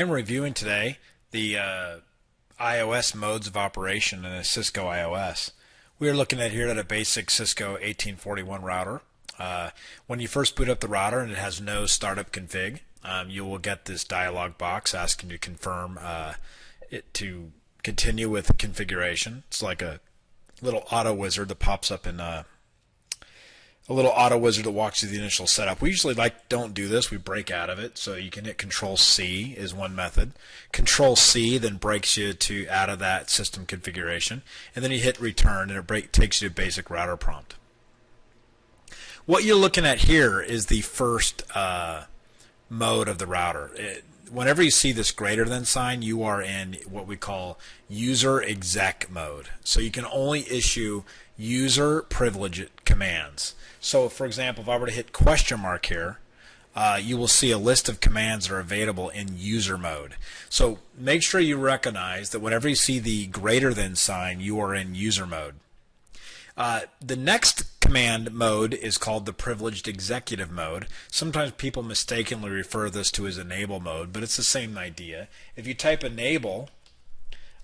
I am reviewing today the iOS modes of operation in a Cisco iOS. We are looking at here at a basic Cisco 1841 router. When you first boot up the router and it has no startup config, you will get this dialog box asking you to confirm it to continue with configuration. It's like a little auto wizard that pops up in a little auto wizard that walks through the initial setup. We usually don't do this. We break out of it. So you can hit Control C is one method. Control C then breaks you out of that system configuration, and then you hit Return, and it takes you to basic router prompt. What you're looking at here is the first mode of the router. Whenever you see this greater than sign, you are in what we call user exec mode. So you can only issue user privilege commands. So for example, if I were to hit question mark here, you will see a list of commands that are available in user mode. So make sure you recognize that whenever you see the greater than sign, you are in user mode. The next command mode is called the privileged executive mode. Sometimes people mistakenly refer this to as enable mode, but it's the same idea. If you type enable,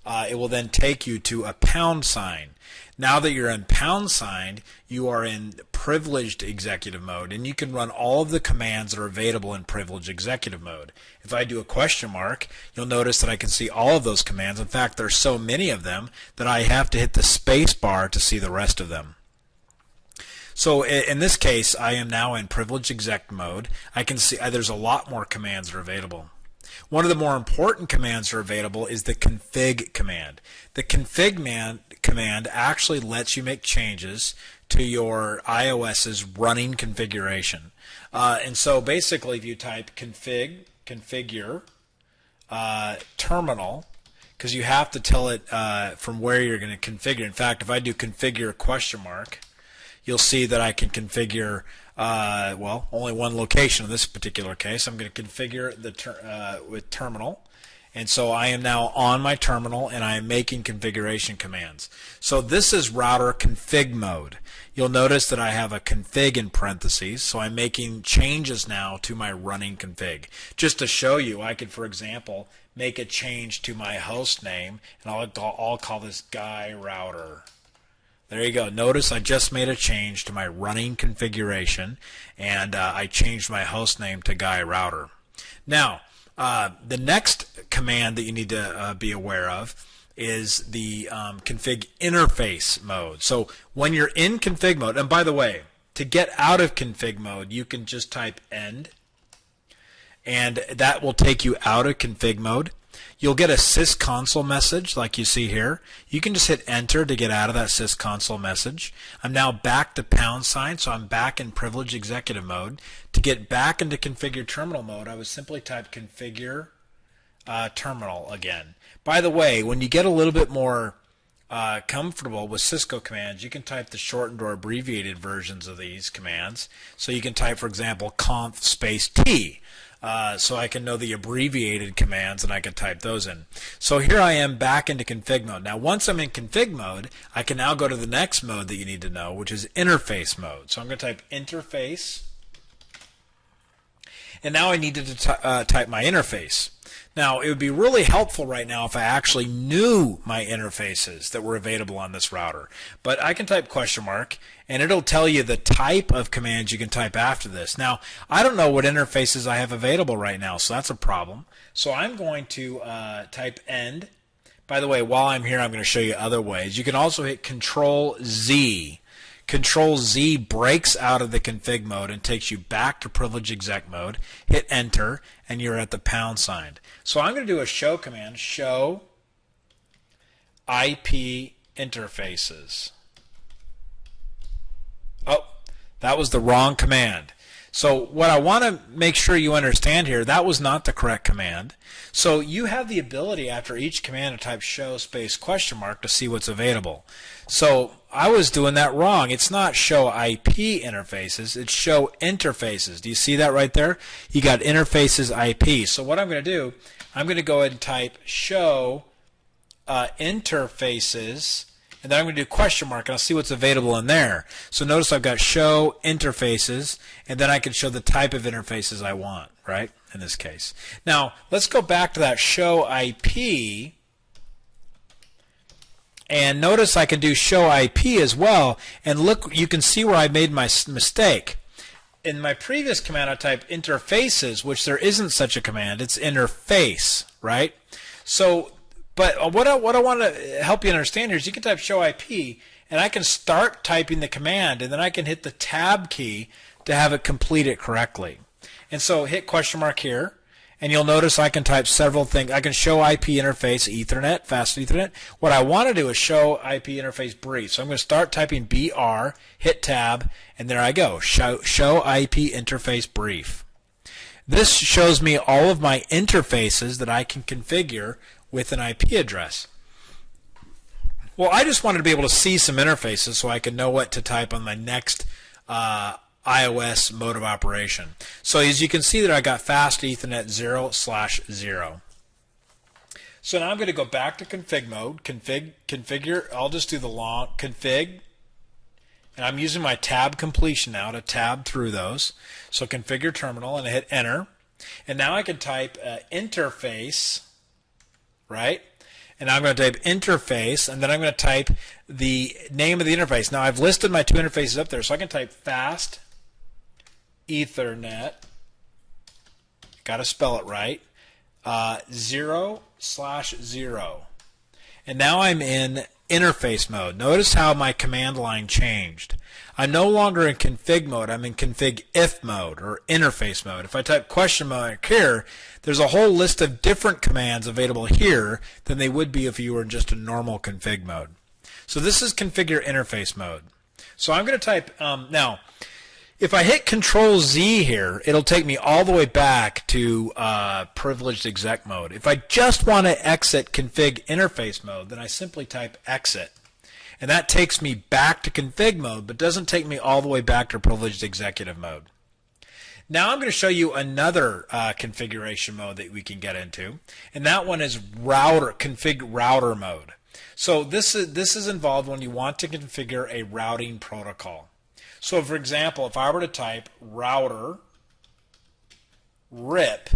it will then take you to a pound sign. Now that you're in pound sign, you are in privileged executive mode, and you can run all of the commands that are available in privileged executive mode. If I do a question mark, you'll notice that I can see all of those commands. In fact, there's so many of them that I have to hit the space bar to see the rest of them. So in this case, I am now in privileged exec mode. I can see there's a lot more commands that are available. One of the more important commands that are available is the config command. The config command actually lets you make changes to your iOS's running configuration. And so basically if you type configure terminal, because you have to tell it from where you're going to configure. In fact, if I do configure question mark, you'll see that I can configure well, only one location in this particular case. I'm going to configure with terminal, and so I am now on my terminal and I am making configuration commands. So this is router config mode. You'll notice that I have a config in parentheses, so I'm making changes now to my running config. Just to show you, I could, for example, make a change to my host name, and I'll call this guy router. There you go. Notice I just made a change to my running configuration, and I changed my host name to Guy Router. Now, the next command that you need to be aware of is the config interface mode. So when you're in config mode, and by the way, to get out of config mode, you can just type end, and that will take you out of config mode. You'll get a sysconsole message like you see here. You can just hit enter to get out of that sysconsole message. I'm now back to pound sign, so I'm back in privileged executive mode. To get back into configure terminal mode, I would simply type configure terminal again. By the way, when you get a little bit more comfortable with Cisco commands, you can type the shortened or abbreviated versions of these commands. So you can type, for example, conf space T. So I can know the abbreviated commands and I can type those in. So here I am back into config mode. Now once I'm in config mode, I can now go to the next mode that you need to know, which is interface mode. So I'm going to type interface, and now I need to type my interface. Now it would be really helpful right now if I actually knew my interfaces that were available on this router. But I can type question mark, and it'll tell you the type of commands you can type after this. Now I don't know what interfaces I have available right now, so that's a problem. So I'm going to type end. By the way, while I'm here, I'm going to show you other ways. You can also hit Control Z. Control Z breaks out of the config mode and takes you back to privileged exec mode. Hit enter, and you're at the pound sign. So I'm going to do a show command, show IP interfaces. Oh, that was the wrong command. So what I want to make sure you understand here, that was not the correct command. So you have the ability after each command to type show space question mark to see what's available. So I was doing that wrong. It's not show IP interfaces, it's show interfaces. Do you see that right there? You got interfaces IP. So what I'm going to do, I'm going to go ahead and type show interfaces, and then I'm going to do question mark, and I'll see what's available in there. So notice I've got show interfaces, and then I can show the type of interfaces I want, right? in this case. Now, let's go back to that show IP. And notice I can do show IP as well. And look, you can see where I made my mistake. In my previous command, I typed interfaces, which there isn't such a command. It's interface, right? So, but what I want to help you understand here is you can type show IP, and I can start typing the command, and then I can hit the tab key to have it complete it correctly. And so hit question mark here, and you'll notice I can type several things. I can show IP interface Ethernet, fast Ethernet. What I want to do is show IP interface brief. So I'm going to start typing BR, hit tab, and there I go, show IP interface brief. This shows me all of my interfaces that I can configure with an IP address. Well, I just wanted to be able to see some interfaces so I could know what to type on my next iOS mode of operation. So as you can see that I got fast Ethernet 0/0. So now I'm going to go back to config mode, configure, I'll just do the long config, and I'm using my tab completion now to tab through those. So configure terminal, and I hit enter. And now I can type interface, right? And I'm going to type interface, and then I'm going to type the name of the interface. Now I've listed my two interfaces up there, so I can type fast Ethernet, got to spell it right, 0/0. And now I'm in interface mode. Notice how my command line changed. I'm no longer in config mode, I'm in config if mode or interface mode. If I type question mark here, there's a whole list of different commands available here than they would be if you were in just a normal config mode. So this is configure interface mode. So I'm going to type, now, if I hit Control Z here, it'll take me all the way back to privileged exec mode. If I just want to exit config interface mode, then I simply type exit. And that takes me back to config mode, but doesn't take me all the way back to privileged executive mode. Now I'm going to show you another configuration mode that we can get into, and that one is config router mode. So this is involved when you want to configure a routing protocol. So for example, if I were to type router RIP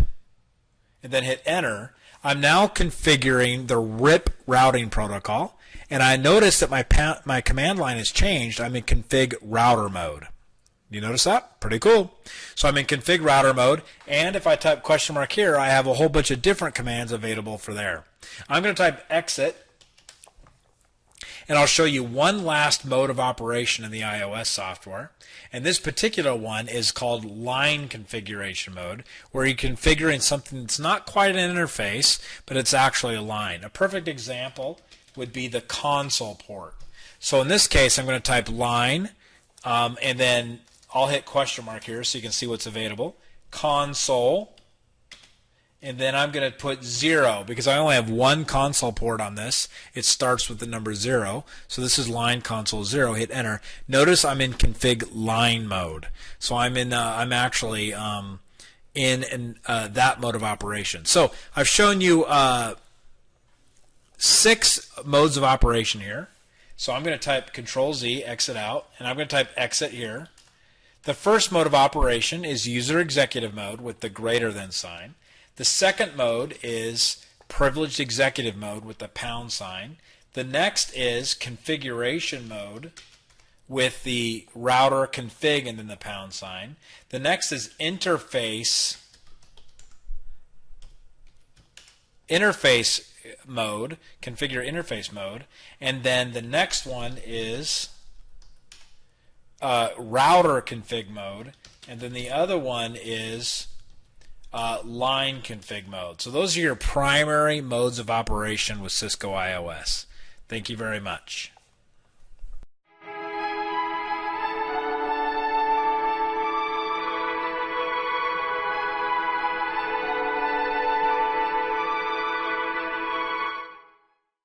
and then hit enter, I'm now configuring the RIP routing protocol, and I notice that my command line has changed. I'm in config router mode. You notice that? Pretty cool. So I'm in config router mode, and if I type question mark here, I have a whole bunch of different commands available for there. I'm going to type exit, and I'll show you one last mode of operation in the iOS software. And this particular one is called line configuration mode, where you're configuring something that's not quite an interface, but it's actually a line. A perfect example would be the console port. So in this case, I'm going to type line, and then I'll hit question mark here so you can see what's available. Console. And then I'm going to put 0 because I only have one console port on this. It starts with the number 0. So this is line console 0. Hit enter. Notice I'm in config line mode. So I'm in. I'm actually in that mode of operation. So I've shown you 6 modes of operation here. So I'm going to type Control Z, exit out, and I'm going to type exit here. The first mode of operation is user executive mode with the greater than sign. The second mode is privileged executive mode with the pound sign. The next is configuration mode with the router config and then the pound sign. The next is interface mode, configure interface mode. And then the next one is router config mode. And then the other one is line config mode. So those are your primary modes of operation with Cisco iOS. Thank you very much.